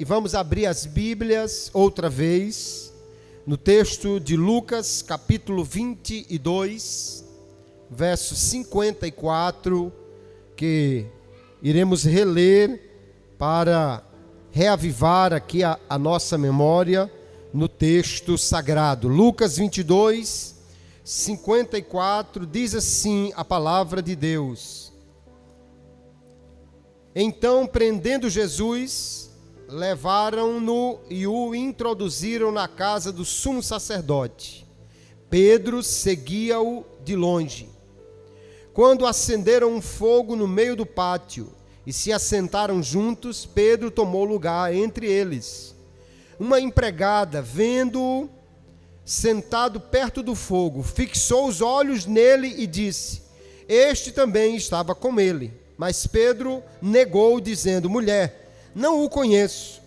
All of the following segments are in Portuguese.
e vamos abrir as Bíblias outra vez no texto de Lucas, capítulo 22, verso 54, que iremos reler para reavivar aqui a nossa memória no texto sagrado. Lucas 22, 54, diz assim a palavra de Deus: Então, prendendo Jesus, levaram-no e o introduziram na casa do sumo sacerdote. Pedro seguia-o de longe. Quando acenderam um fogo no meio do pátio e se assentaram juntos, Pedro tomou lugar entre eles. Uma empregada, vendo-o sentado perto do fogo, fixou os olhos nele e disse: Este também estava com ele. Mas Pedro negou, dizendo: Mulher, não o conheço.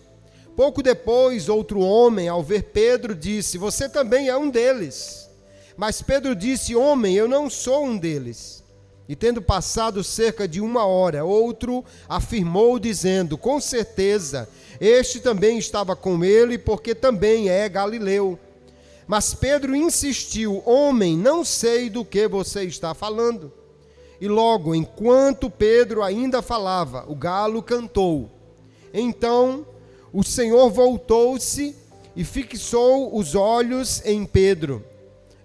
Pouco depois, outro homem, ao ver Pedro, disse: Você também é um deles. Mas Pedro disse: Homem, eu não sou um deles. E tendo passado cerca de 1 hora, outro afirmou, dizendo: Com certeza, este também estava com ele, porque também é galileu. Mas Pedro insistiu: Homem, não sei do que você está falando. E logo, enquanto Pedro ainda falava, o galo cantou. Então o Senhor voltou-se e fixou os olhos em Pedro.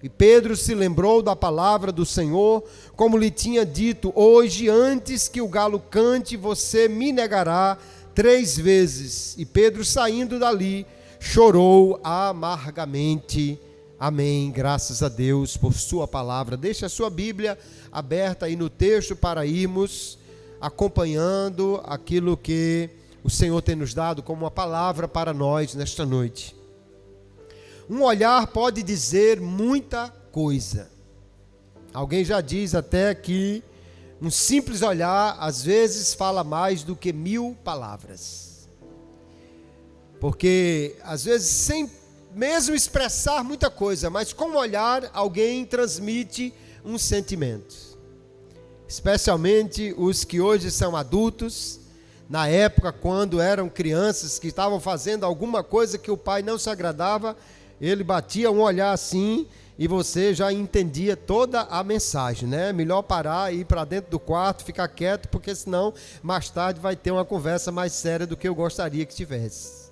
E Pedro se lembrou da palavra do Senhor, como lhe tinha dito: Hoje, antes que o galo cante, você me negará 3 vezes. E Pedro, saindo dali, chorou amargamente. Amém. Graças a Deus por sua palavra. Deixe a sua Bíblia aberta aí no texto para irmos acompanhando aquilo que o Senhor tem nos dado como uma palavra para nós nesta noite. Um olhar pode dizer muita coisa. Alguém já diz até que um simples olhar às vezes fala mais do que 1000 palavras. Porque às vezes sem mesmo expressar muita coisa, mas com o olhar alguém transmite um sentimento. Especialmente os que hoje são adultos. Na época, quando eram crianças que estavam fazendo alguma coisa que o pai não se agradava, ele batia um olhar assim e você já entendia toda a mensagem, né? Melhor parar e ir para dentro do quarto, ficar quieto, porque senão mais tarde vai ter uma conversa mais séria do que eu gostaria que tivesse.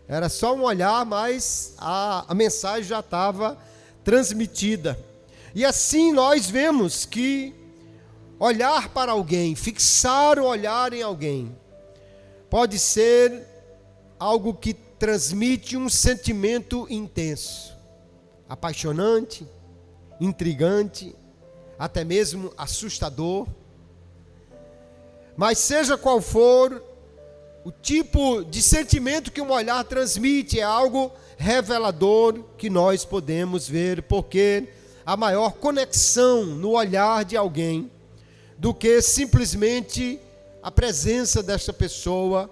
Era só um olhar, mas a mensagem já estava transmitida. E assim nós vemos que olhar para alguém, fixar o olhar em alguém, pode ser algo que transmite um sentimento intenso, apaixonante, intrigante, até mesmo assustador. Mas seja qual for o tipo de sentimento que um olhar transmite, é algo revelador que nós podemos ver, porque há maior conexão no olhar de alguém do que simplesmente a presença desta pessoa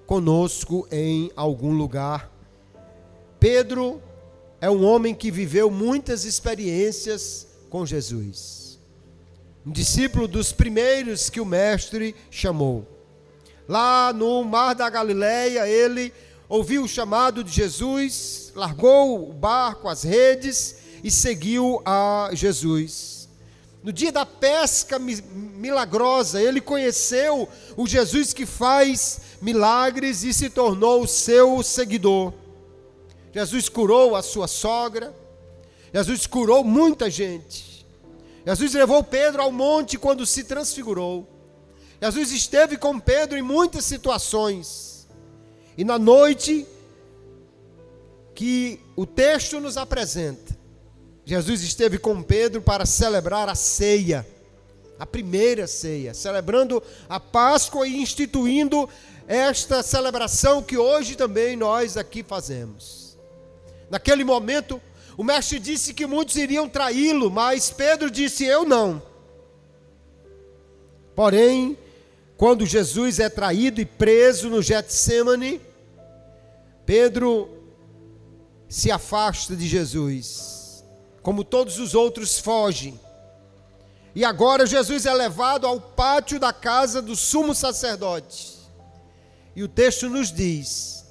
conosco em algum lugar. Pedro é um homem que viveu muitas experiências com Jesus. Um discípulo dos primeiros que o mestre chamou. Lá no mar da Galileia, ele ouviu o chamado de Jesus, largou o barco, as redes e seguiu a Jesus. No dia da pesca milagrosa, ele conheceu o Jesus que faz milagres e se tornou seu seguidor. Jesus curou a sua sogra, Jesus curou muita gente. Jesus levou Pedro ao monte quando se transfigurou. Jesus esteve com Pedro em muitas situações. E na noite que o texto nos apresenta, Jesus esteve com Pedro para celebrar a ceia, a primeira ceia, celebrando a Páscoa e instituindo esta celebração que hoje também nós aqui fazemos. Naquele momento, o mestre disse que muitos iriam traí-lo, mas Pedro disse: Eu não. Porém, quando Jesus é traído e preso no Getsêmani, Pedro se afasta de Jesus, como todos os outros fogem. E agora Jesus é levado ao pátio da casa do sumo sacerdote. E o texto nos diz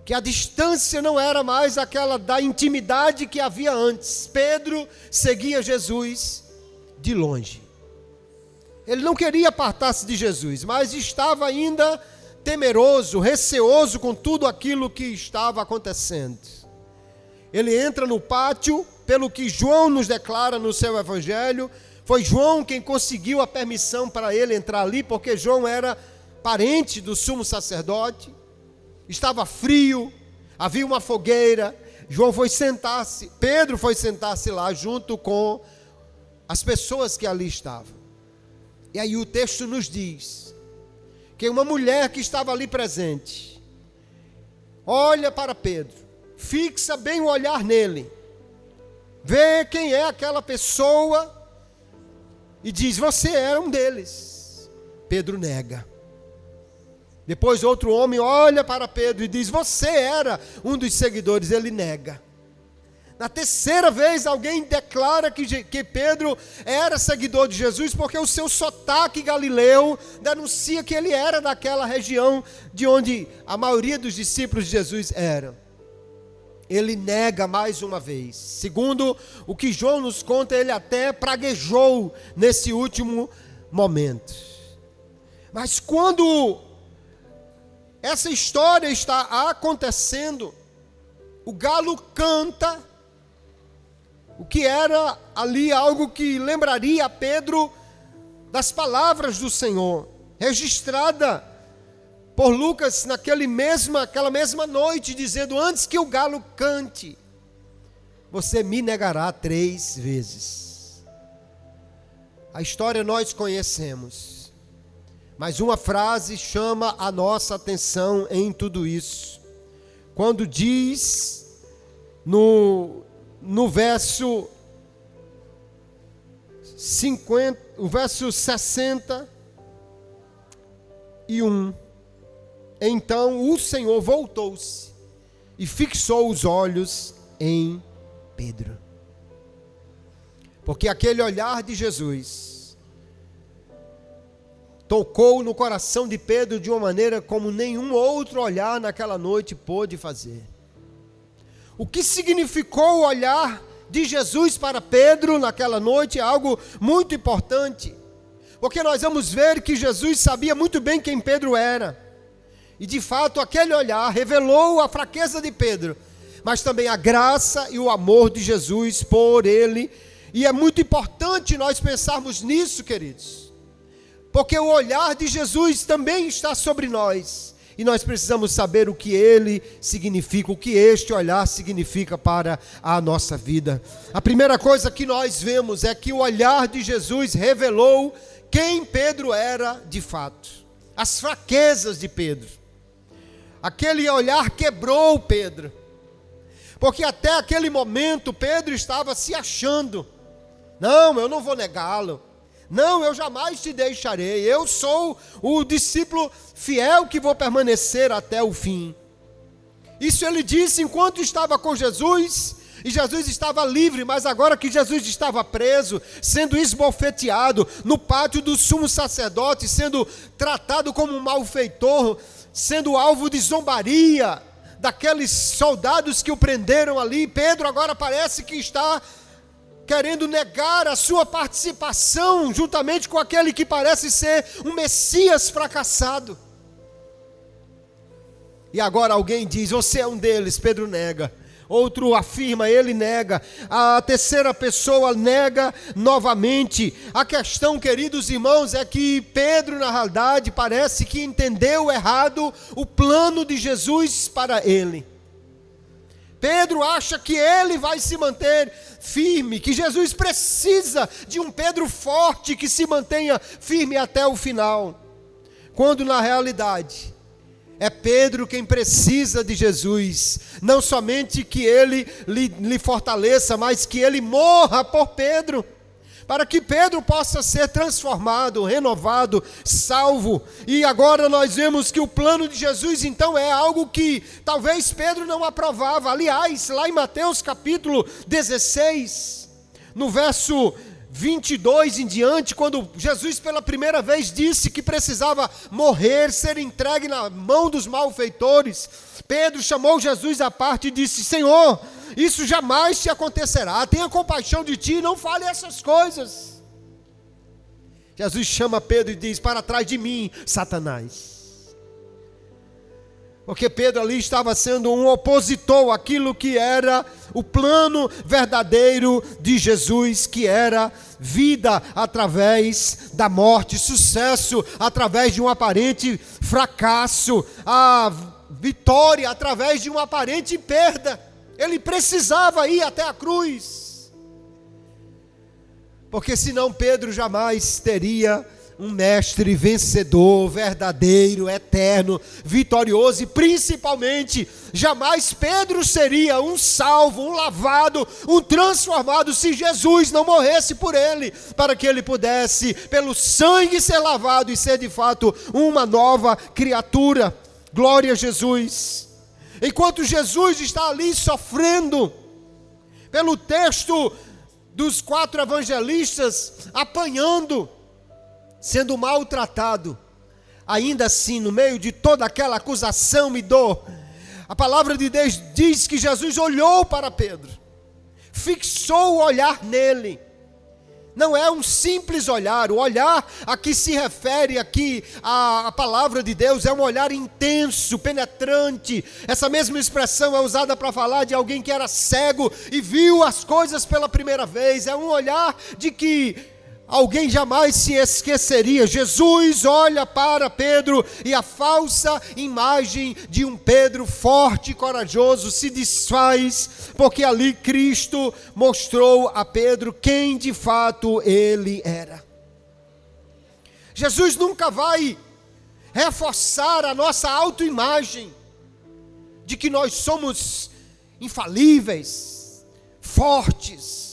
que a distância não era mais aquela da intimidade que havia antes. Pedro seguia Jesus de longe. Ele não queria apartar-se de Jesus, mas estava ainda temeroso, receoso com tudo aquilo que estava acontecendo. Ele entra no pátio, pelo que João nos declara no seu evangelho. Foi João quem conseguiu a permissão para ele entrar ali, porque João era parente do sumo sacerdote. Estava frio, havia uma fogueira. Pedro foi sentar-se lá junto com as pessoas que ali estavam. E aí o texto nos diz que uma mulher que estava ali presente olha para Pedro, fixa bem o olhar nele, vê quem é aquela pessoa e diz: você era um deles. Pedro nega. Depois outro homem olha para Pedro e diz: você era um dos seguidores. Ele nega. Na terceira vez alguém declara que Pedro era seguidor de Jesus, porque o seu sotaque galileu denuncia que ele era daquela região de onde a maioria dos discípulos de Jesus eram. Ele nega mais uma vez. Segundo o que João nos conta, ele até praguejou nesse último momento. Mas quando essa história está acontecendo, o galo canta, o que era ali algo que lembraria a Pedro das palavras do Senhor, registrada por Lucas naquela mesma noite, dizendo: antes que o galo cante, você me negará 3 vezes. A história nós conhecemos, mas uma frase chama a nossa atenção em tudo isso. Quando diz no verso 50, o verso 61, então o Senhor voltou-se e fixou os olhos em Pedro. Porque aquele olhar de Jesus tocou no coração de Pedro de uma maneira como nenhum outro olhar naquela noite pôde fazer. O que significou o olhar de Jesus para Pedro naquela noite é algo muito importante, porque nós vamos ver que Jesus sabia muito bem quem Pedro era, e de fato aquele olhar revelou a fraqueza de Pedro, mas também a graça e o amor de Jesus por ele. E é muito importante nós pensarmos nisso, queridos, porque o olhar de Jesus também está sobre nós, e nós precisamos saber o que ele significa, o que este olhar significa para a nossa vida. A primeira coisa que nós vemos é que o olhar de Jesus revelou quem Pedro era de fato, as fraquezas de Pedro. Aquele olhar quebrou Pedro, porque até aquele momento Pedro estava se achando: não, eu não vou negá-lo. Não, eu jamais te deixarei. Eu sou o discípulo fiel que vou permanecer até o fim. Isso ele disse enquanto estava com Jesus, e Jesus estava livre, mas agora que Jesus estava preso, sendo esbofeteado no pátio do sumo sacerdote, sendo tratado como um malfeitor, sendo alvo de zombaria daqueles soldados que o prenderam ali, Pedro agora parece que está querendo negar a sua participação juntamente com aquele que parece ser um Messias fracassado. E agora alguém diz: você é um deles. Pedro nega. Outro afirma, ele nega. A terceira pessoa nega novamente. A questão, queridos irmãos, é que Pedro, na realidade, parece que entendeu errado o plano de Jesus para ele. Pedro acha que ele vai se manter firme, que Jesus precisa de um Pedro forte que se mantenha firme até o final, quando na realidade é Pedro quem precisa de Jesus, não somente que ele lhe fortaleça, mas que ele morra por Pedro, para que Pedro possa ser transformado, renovado, salvo. E agora nós vemos que o plano de Jesus então é algo que talvez Pedro não aprovava. Aliás, lá em Mateus capítulo 16, no verso 22 em diante, quando Jesus pela primeira vez disse que precisava morrer, ser entregue na mão dos malfeitores, Pedro chamou Jesus à parte e disse: Senhor, isso jamais te acontecerá, tenha compaixão de ti, não fale essas coisas. Jesus chama Pedro e diz: para trás de mim, Satanás. Porque Pedro ali estava sendo um opositor àquilo que era o plano verdadeiro de Jesus, que era vida através da morte, sucesso através de um aparente fracasso, a vitória através de uma aparente perda. Ele precisava ir até a cruz, porque senão Pedro jamais teria um mestre vencedor, verdadeiro, eterno, vitorioso, e principalmente, jamais Pedro seria um salvo, um lavado, um transformado, se Jesus não morresse por ele, para que ele pudesse, pelo sangue, ser lavado e ser de fato uma nova criatura. Glória a Jesus. Enquanto Jesus está ali sofrendo, pelo texto dos 4 evangelistas, apanhando, sendo maltratado, ainda assim, no meio de toda aquela acusação e dor, a palavra de Deus diz que Jesus olhou para Pedro, fixou o olhar nele. Não é um simples olhar, o olhar a que se refere aqui a palavra de Deus é um olhar intenso, penetrante. Essa mesma expressão é usada para falar de alguém que era cego e viu as coisas pela primeira vez. É um olhar de que alguém jamais se esqueceria. Jesus olha para Pedro e a falsa imagem de um Pedro forte e corajoso se desfaz, porque ali Cristo mostrou a Pedro quem de fato ele era. Jesus nunca vai reforçar a nossa autoimagem de que nós somos infalíveis, fortes,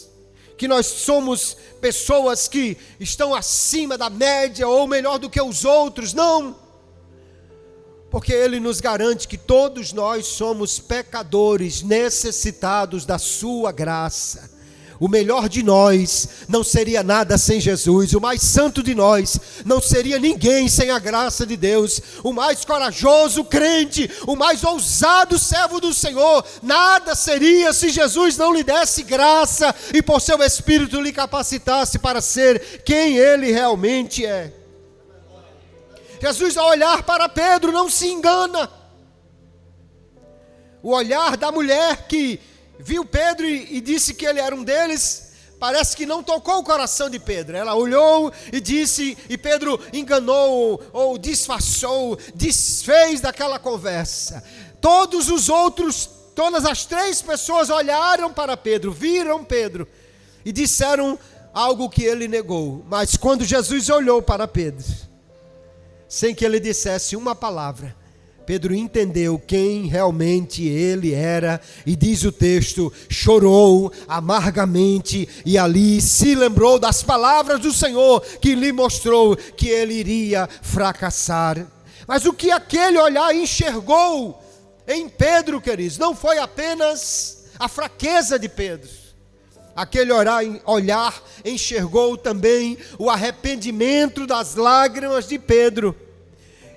que nós somos pessoas que estão acima da média ou melhor do que os outros. Não, porque Ele nos garante que todos nós somos pecadores, necessitados da sua graça. O melhor de nós não seria nada sem Jesus, o mais santo de nós não seria ninguém sem a graça de Deus, o mais corajoso crente, o mais ousado servo do Senhor, nada seria se Jesus não lhe desse graça e por seu Espírito lhe capacitasse para ser quem Ele realmente é. Jesus, ao olhar para Pedro, não se engana. O olhar da mulher que viu Pedro e disse que ele era um deles, parece que não tocou o coração de Pedro. Ela olhou e disse, e Pedro enganou, ou disfarçou, desfez daquela conversa. Todos os outros, todas as 3 pessoas olharam para Pedro, viram Pedro, e disseram algo que ele negou. Mas quando Jesus olhou para Pedro, sem que ele dissesse uma palavra, Pedro entendeu quem realmente ele era, e diz o texto, chorou amargamente, e ali se lembrou das palavras do Senhor, que lhe mostrou que ele iria fracassar. Mas o que aquele olhar enxergou em Pedro, queridos, não foi apenas a fraqueza de Pedro. Aquele olhar enxergou também o arrependimento das lágrimas de Pedro,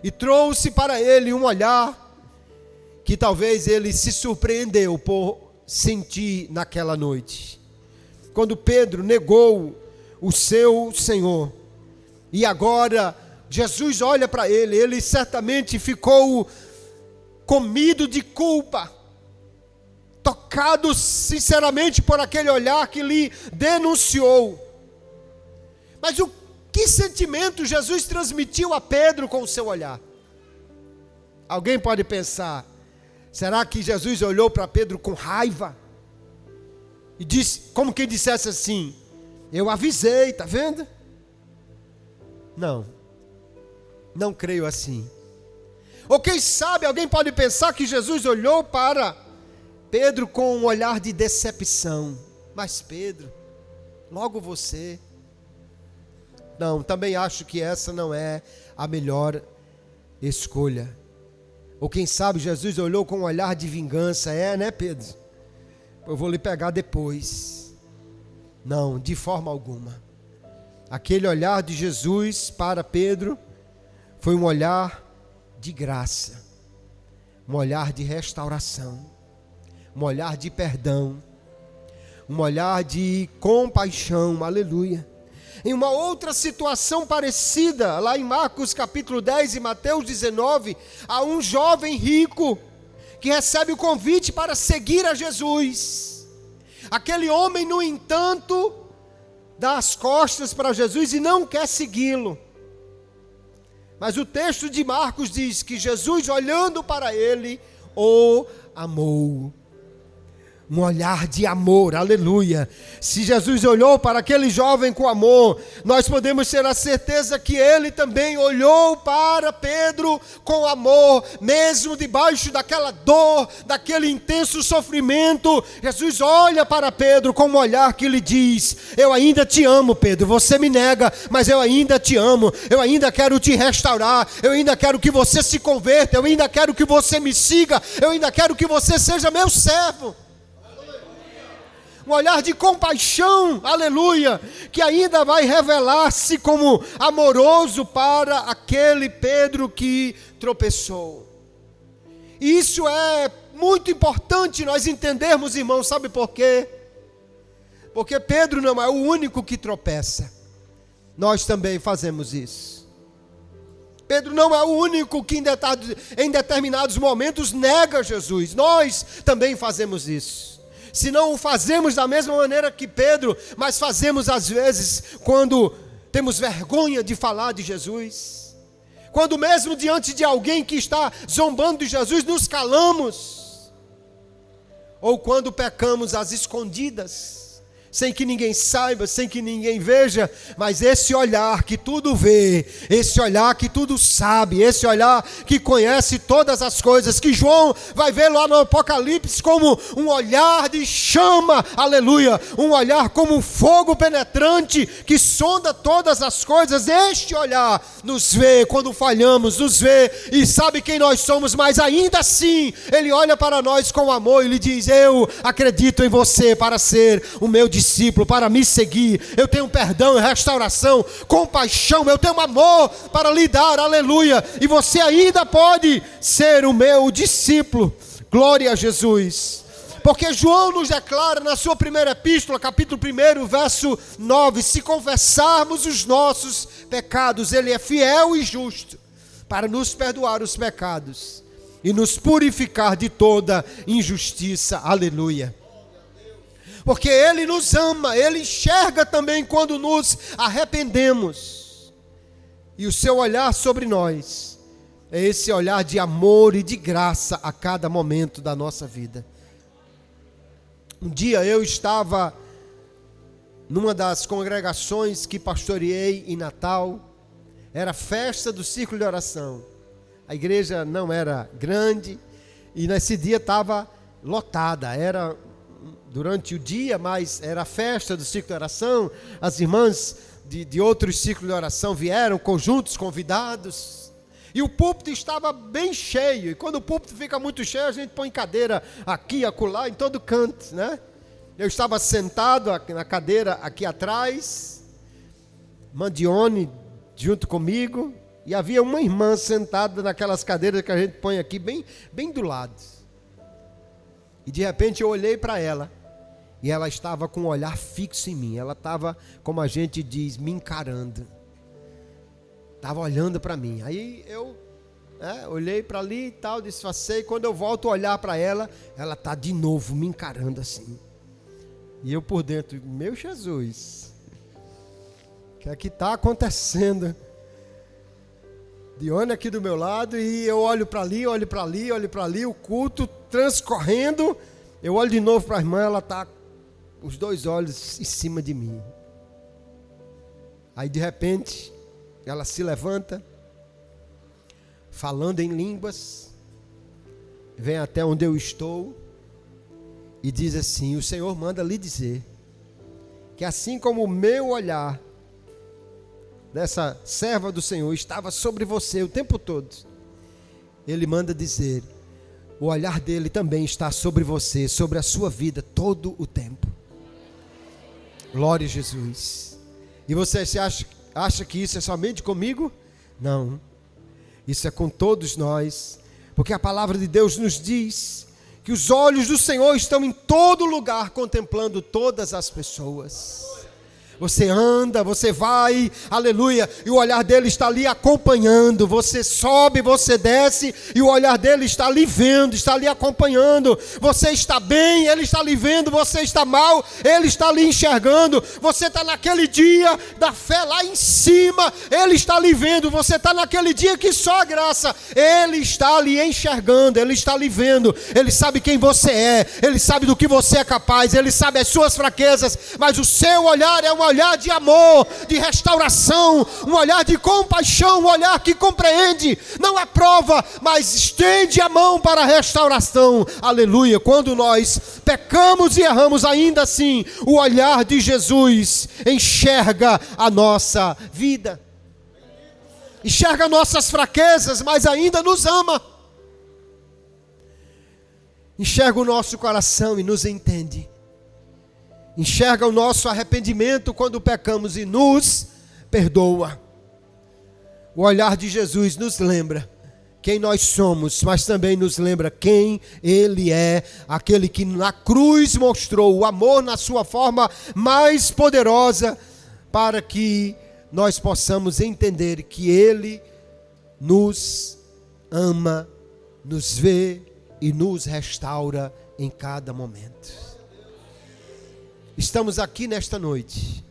e trouxe para ele um olhar que talvez ele se surpreendeu por sentir naquela noite. Quando Pedro negou o seu Senhor, e agora Jesus olha para ele, ele certamente ficou comido de culpa, tocado sinceramente por aquele olhar que lhe denunciou. Mas que sentimento Jesus transmitiu a Pedro com o seu olhar? Alguém pode pensar, será que Jesus olhou para Pedro com raiva? E disse, como quem dissesse assim, eu avisei, está vendo? Não creio assim. Ou quem sabe, alguém pode pensar que Jesus olhou para Pedro com um olhar de decepção. Mas Pedro, logo você. Não, também acho que essa não é a melhor escolha. Ou quem sabe Jesus olhou com um olhar de vingança. Né, Pedro? Eu vou lhe pegar depois. Não, de forma alguma. Aquele olhar de Jesus para Pedro foi um olhar de graça, um olhar de restauração, um olhar de perdão, um olhar de compaixão, aleluia. Em uma outra situação parecida, lá em Marcos capítulo 10 e Mateus 19, há um jovem rico que recebe o convite para seguir a Jesus. Aquele homem, no entanto, dá as costas para Jesus e não quer segui-lo. Mas o texto de Marcos diz que Jesus, olhando para ele, o amou. Um olhar de amor, aleluia. Se Jesus olhou para aquele jovem com amor, nós podemos ter a certeza que ele também olhou para Pedro com amor, mesmo debaixo daquela dor, daquele intenso sofrimento. Jesus olha para Pedro com um olhar que lhe diz: eu ainda te amo, Pedro, você me nega, mas eu ainda te amo, eu ainda quero te restaurar, eu ainda quero que você se converta, eu ainda quero que você me siga, eu ainda quero que você seja meu servo. Um olhar de compaixão, aleluia, que ainda vai revelar-se como amoroso para aquele Pedro que tropeçou. E isso é muito importante nós entendermos, irmãos, sabe por quê? Porque Pedro não é o único que tropeça, nós também fazemos isso. Pedro não é o único que em determinados momentos nega Jesus, nós também fazemos isso. Se não o fazemos da mesma maneira que Pedro, mas fazemos às vezes quando temos vergonha de falar de Jesus, quando mesmo diante de alguém que está zombando de Jesus, nos calamos, ou quando pecamos às escondidas, sem que ninguém saiba, sem que ninguém veja, mas esse olhar que tudo vê, esse olhar que tudo sabe, esse olhar que conhece todas as coisas, que João vai ver lá no Apocalipse como um olhar de chama, aleluia, um olhar como um fogo penetrante que sonda todas as coisas. Este olhar nos vê quando falhamos, nos vê e sabe quem nós somos, mas ainda assim ele olha para nós com amor e lhe diz: eu acredito em você para ser o meu discípulo, para me seguir, eu tenho perdão, restauração, compaixão, eu tenho amor para lhe dar, aleluia, e você ainda pode ser o meu discípulo. Glória a Jesus. Porque João nos declara na sua primeira epístola, capítulo 1, verso 9, se confessarmos os nossos pecados, ele é fiel e justo para nos perdoar os pecados e nos purificar de toda injustiça, aleluia. Porque ele nos ama, ele enxerga também quando nos arrependemos, e o seu olhar sobre nós é esse olhar de amor e de graça a cada momento da nossa vida. Um dia eu estava numa das congregações que pastoreei em Natal, era festa do círculo de oração, a igreja não era grande, e nesse dia estava lotada, era durante o dia, mas era a festa do ciclo de oração, as irmãs de outros ciclos de oração vieram, conjuntos convidados, e o púlpito estava bem cheio, e quando o púlpito fica muito cheio, a gente põe cadeira aqui, acolá, em todo canto, né? Eu estava sentado na cadeira aqui atrás, Mandione junto comigo, e havia uma irmã sentada naquelas cadeiras que a gente põe aqui, bem do lado, e de repente eu olhei para ela, e ela estava com um olhar fixo em mim. Ela estava, como a gente diz, me encarando. Estava olhando para mim. Aí eu olhei para ali e tal, disfarcei. Quando eu volto a olhar para ela, ela está de novo me encarando assim. E eu por dentro, meu Jesus, o que é que está acontecendo? Dione aqui do meu lado, e eu olho para ali, olho para ali, olho para ali, o culto transcorrendo. Eu olho de novo para a irmã, ela está os dois olhos em cima de mim. Aí de repente ela se levanta, falando em línguas, vem até onde eu estou e diz assim: o Senhor manda lhe dizer que assim como o meu olhar dessa serva do Senhor estava sobre você o tempo todo, Ele manda dizer, o olhar dele também está sobre você, sobre a sua vida todo o tempo. Glória a Jesus. E você acha que isso é somente comigo? Não. Isso é com todos nós. Porque a palavra de Deus nos diz que os olhos do Senhor estão em todo lugar, contemplando todas as pessoas. Você anda, você vai, aleluia, e o olhar dele está ali acompanhando. Você sobe, você desce, e o olhar dele está ali vendo, está ali acompanhando. Você está bem, ele está ali vendo. Você está mal, ele está ali enxergando. Você está naquele dia da fé lá em cima, ele está ali vendo. Você está naquele dia que só a graça, ele está ali enxergando, ele está ali vendo. Ele sabe quem você é, ele sabe do que você é capaz, ele sabe as suas fraquezas, mas o seu olhar é um olhar de amor, de restauração, um olhar de compaixão, um olhar que compreende, não aprova, mas estende a mão para a restauração. Aleluia. Quando nós pecamos e erramos, ainda assim o olhar de Jesus enxerga a nossa vida, enxerga nossas fraquezas, mas ainda nos ama, enxerga o nosso coração e nos entende, enxerga o nosso arrependimento quando pecamos e nos perdoa. O olhar de Jesus nos lembra quem nós somos, mas também nos lembra quem Ele é, aquele que na cruz mostrou o amor na sua forma mais poderosa, para que nós possamos entender que Ele nos ama, nos vê e nos restaura em cada momento. Estamos aqui nesta noite,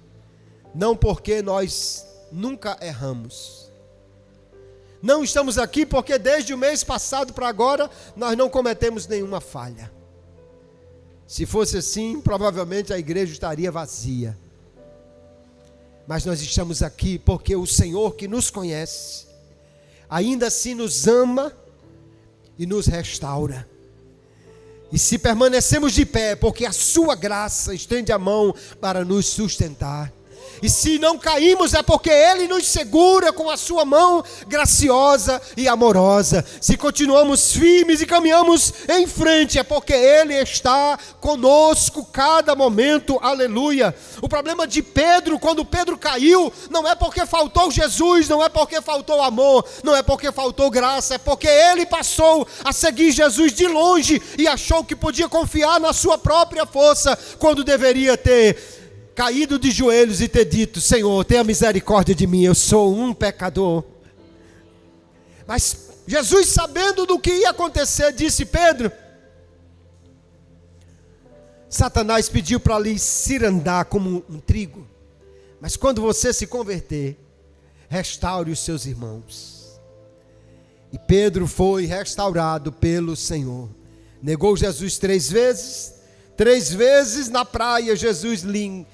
não porque nós nunca erramos. Não estamos aqui porque desde o mês passado para agora nós não cometemos nenhuma falha. Se fosse assim, provavelmente a igreja estaria vazia. Mas nós estamos aqui porque o Senhor que nos conhece, ainda assim nos ama e nos restaura. E se permanecemos de pé, porque a sua graça estende a mão para nos sustentar. E se não caímos, é porque Ele nos segura com a sua mão graciosa e amorosa. Se continuamos firmes e caminhamos em frente, é porque Ele está conosco cada momento, aleluia. O problema de Pedro, quando Pedro caiu, não é porque faltou Jesus, não é porque faltou amor, não é porque faltou graça, é porque ele passou a seguir Jesus de longe e achou que podia confiar na sua própria força, quando deveria ter caído de joelhos e ter dito: Senhor, tenha misericórdia de mim, eu sou um pecador. Mas Jesus, sabendo do que ia acontecer, disse: Pedro, Satanás pediu para lhe cirandar como um trigo, mas quando você se converter, restaure os seus irmãos. E Pedro foi restaurado pelo Senhor. Negou Jesus 3 vezes. 3 vezes na praia Jesus lhe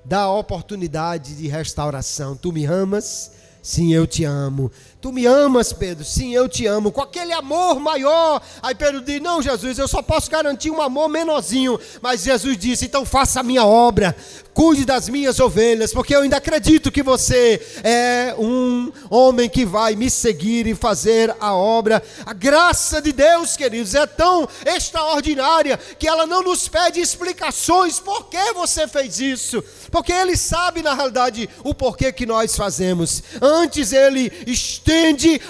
dá a oportunidade de restauração. Tu me amas? Sim, eu te amo. Tu me amas, Pedro? Sim, eu te amo. Com aquele amor maior. Aí Pedro diz: não, Jesus, eu só posso garantir um amor menorzinho. Mas Jesus disse: então faça a minha obra, cuide das minhas ovelhas, porque eu ainda acredito que você é um homem que vai me seguir e fazer a obra. A graça de Deus, queridos, é tão extraordinária que ela não nos pede explicações. Por que você fez isso? Porque Ele sabe na realidade o porquê que nós fazemos. Antes Ele estende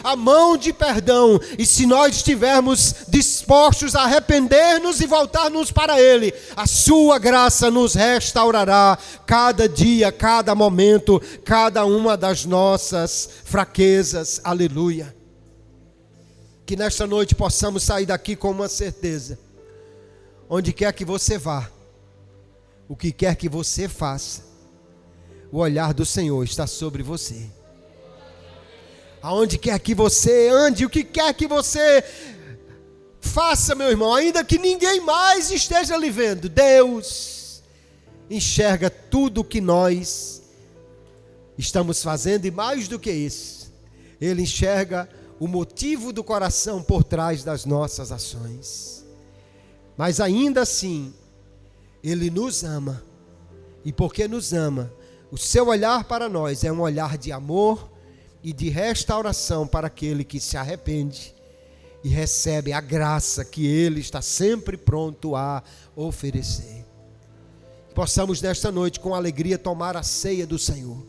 a mão de perdão, e se nós estivermos dispostos a arrepender-nos e voltar-nos para Ele, a sua graça nos restaurará cada dia, cada momento, cada uma das nossas fraquezas. Aleluia. Que nesta noite possamos sair daqui com uma certeza: onde quer que você vá, o que quer que você faça, o olhar do Senhor está sobre você. Aonde quer que você ande, o que quer que você faça, meu irmão, ainda que ninguém mais esteja lhe vendo, Deus enxerga tudo o que nós estamos fazendo, e mais do que isso, Ele enxerga o motivo do coração por trás das nossas ações. Mas ainda assim, Ele nos ama, e porque nos ama, o seu olhar para nós é um olhar de amor e de restauração para aquele que se arrepende e recebe a graça que Ele está sempre pronto a oferecer. Possamos nesta noite com alegria tomar a ceia do Senhor,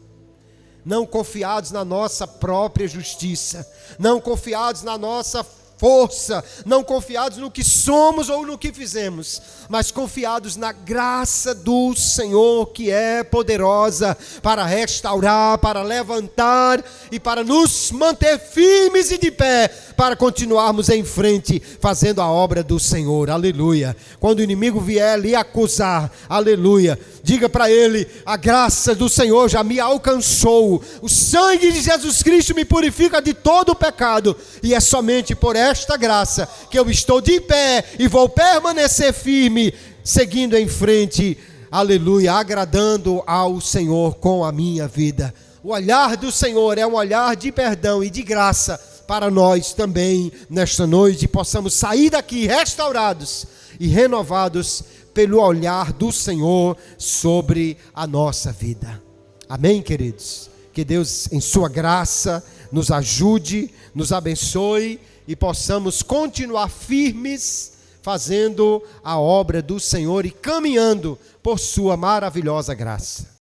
não confiados na nossa própria justiça, não confiados na nossa força, não confiados no que somos ou no que fizemos, mas confiados na graça do Senhor, que é poderosa para restaurar, para levantar e para nos manter firmes e de pé, para continuarmos em frente, fazendo a obra do Senhor, aleluia. Quando o inimigo vier lhe acusar, aleluia, diga para ele: a graça do Senhor já me alcançou, o sangue de Jesus Cristo me purifica de todo o pecado, e é somente por esta graça que eu estou de pé e vou permanecer firme, seguindo em frente, aleluia, agradando ao Senhor com a minha vida. O olhar do Senhor é um olhar de perdão e de graça para nós também nesta noite, possamos sair daqui restaurados e renovados pelo olhar do Senhor sobre a nossa vida. Amém, queridos? Que Deus, em sua graça, nos ajude, nos abençoe e possamos continuar firmes, fazendo a obra do Senhor e caminhando por sua maravilhosa graça.